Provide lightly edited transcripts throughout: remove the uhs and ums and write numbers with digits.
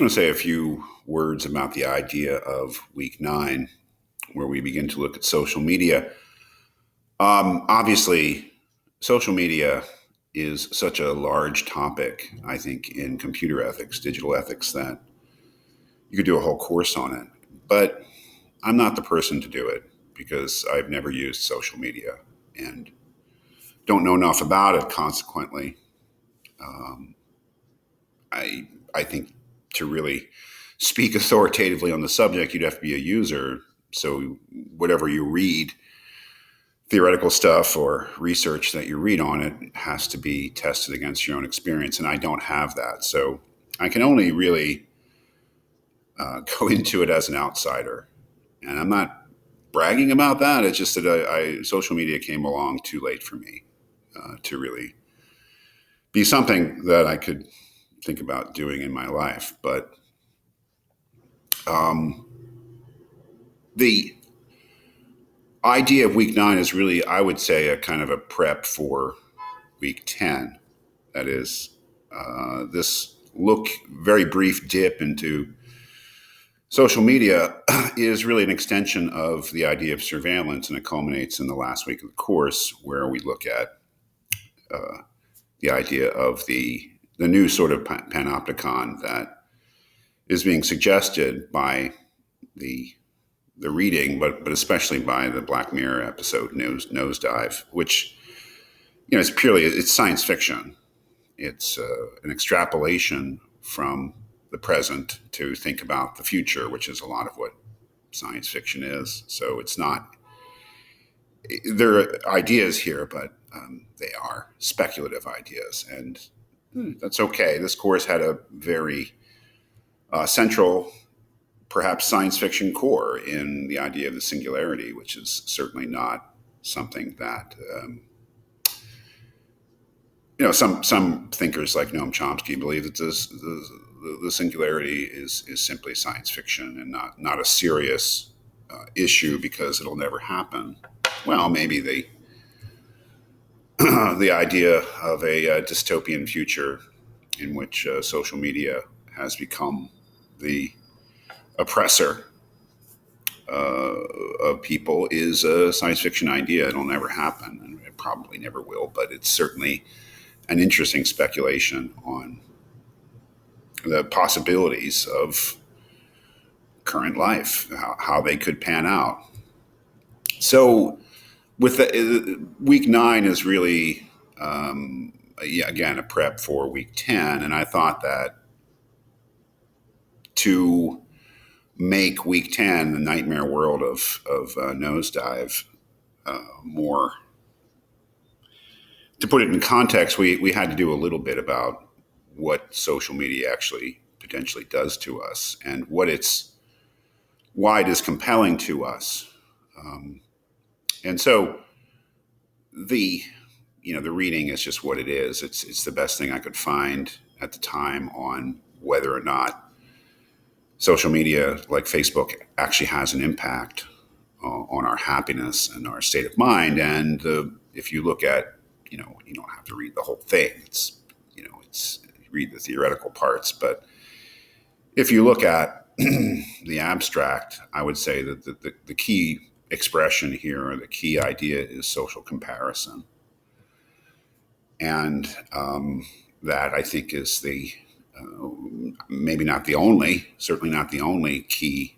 want to say a few words about the idea of week 9, where we begin to look at social media. Obviously, social media is such a large topic, I think, in computer ethics, digital ethics, that you could do a whole course on it. But I'm not the person to do it because I've never used social media and don't know enough about it. Consequently, um, I think to really speak authoritatively on the subject, you'd have to be a user. So whatever you read, theoretical stuff or research that you read on it has to be tested against your own experience, and I don't have that. So I can only really go into it as an outsider, and I'm not bragging about that. It's just that social media came along too late for me to really be something that I could think about doing in my life. But um, the idea of week 9 is really, I would say, a kind of a prep for week 10. That is, this very brief dip into social media is really an extension of the idea of surveillance, and it culminates in the last week of the course, where we look at the idea of the new sort of panopticon that is being suggested by the reading, but especially by the Black Mirror episode Nosedive, which it's science fiction. It's an extrapolation from the present to think about the future, which is a lot of what science fiction is. So it's not, there are ideas here, but they are speculative ideas. And that's okay. This course had a very central, perhaps science fiction core in the idea of the singularity, which is certainly not something that some thinkers like Noam Chomsky believe that the singularity is simply science fiction and not a serious issue because it'll never happen. Well, maybe the idea of a dystopian future in which social media has become the oppressor of people is a science fiction idea. It'll never happen, and it probably never will, but it's certainly an interesting speculation on the possibilities of current life, how they could pan out. So, with week 9 is really, again, a prep for week 10, and I thought that to make week 10, the nightmare world of Nosedive, more, to put it in context, we had to do a little bit about what social media actually potentially does to us and why it is compelling to us. And so the reading is just what it is. It's the best thing I could find at the time on whether or not social media like Facebook actually has an impact on our happiness and our state of mind. And if you look at, you don't have to read the whole thing. It's read the theoretical parts. But if you look at the abstract, I would say that the key expression here, or the key idea, is social comparison. And that, I think, is maybe not the only, certainly not the only key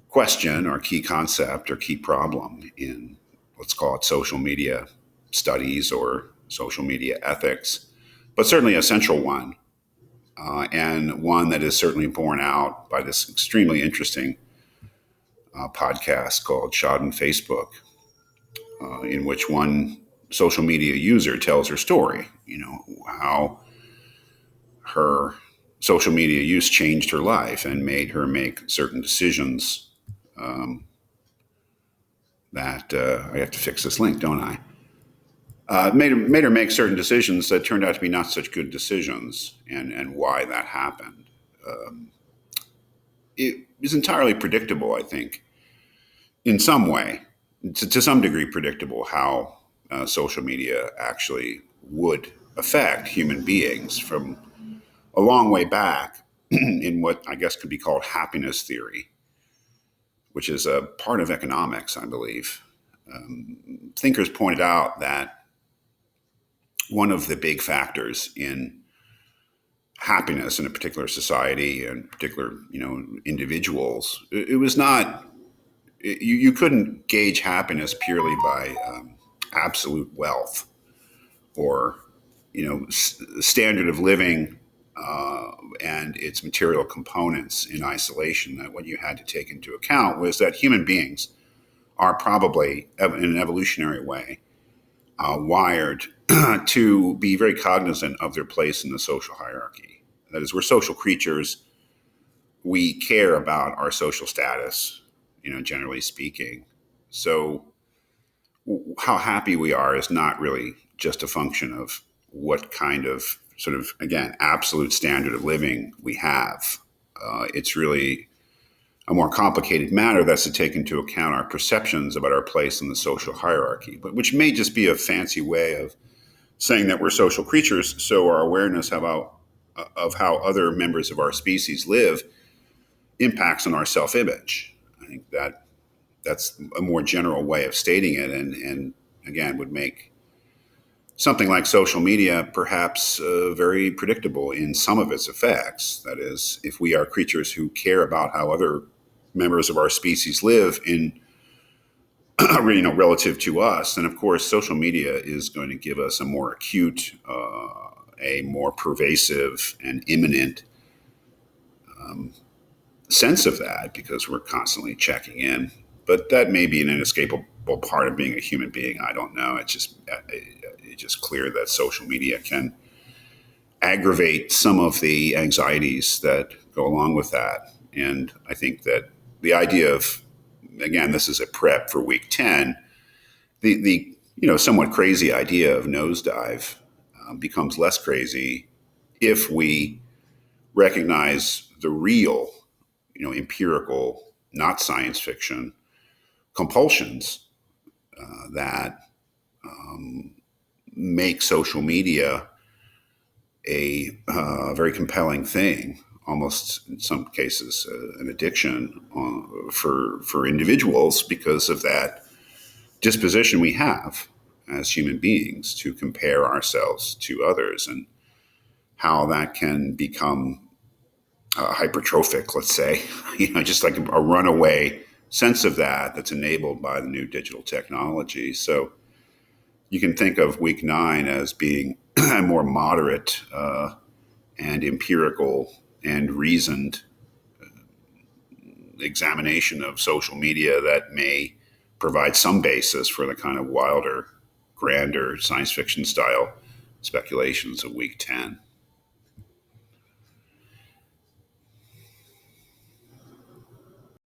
question or key concept or key problem in, let's call it, social media studies or social media ethics, but certainly a central one, and one that is certainly borne out by this extremely interesting podcast called Shot in Facebook, in which one social media user tells her story, how her social media use changed her life and made her make certain decisions that I have to fix this link, don't I? Made her make certain decisions that turned out to be not such good decisions, and why that happened. It is entirely predictable, I think, in some way, to some degree predictable, how social media actually would affect human beings from a long way back. in what I guess could be called happiness theory, which is a part of economics, I believe. Thinkers pointed out that one of the big factors in happiness in a particular society and particular, individuals, it was not, you couldn't gauge happiness purely by absolute wealth or, standard of living and its material components in isolation. That what you had to take into account was that human beings are probably, in an evolutionary way, wired to be very cognizant of their place in the social hierarchy. That is, we're social creatures. We care about our social status, generally speaking. So, how happy we are is not really just a function of what kind of sort of, again, absolute standard of living we have. It's really a more complicated matter that's to take into account our perceptions about our place in the social hierarchy, but which may just be a fancy way of saying that we're social creatures. So our awareness of how other members of our species live impacts on our self-image. I think that's a more general way of stating it, and again would make something like social media perhaps very predictable in some of its effects. That is, if we are creatures who care about how other members of our species live in relative to us, then of course social media is going to give us a more acute, a more pervasive and imminent sense of that because we're constantly checking in. But that may be an inescapable part of being a human being. I don't know. It's just clear that social media can aggravate some of the anxieties that go along with that. And I think that the idea of, again, this is a prep for week 10, the somewhat crazy idea of nosedive becomes less crazy if we recognize the real, empirical, not science fiction compulsions that make social media a very compelling thing, almost in some cases an addiction for individuals because of that disposition we have as human beings to compare ourselves to others and how that can become hypertrophic, let's say, just like a runaway sense of that's enabled by the new digital technology. So you can think of week 9 as being a more moderate and empirical and reasoned examination of social media that may provide some basis for the kind of wilder, grander science fiction style speculations of week 10.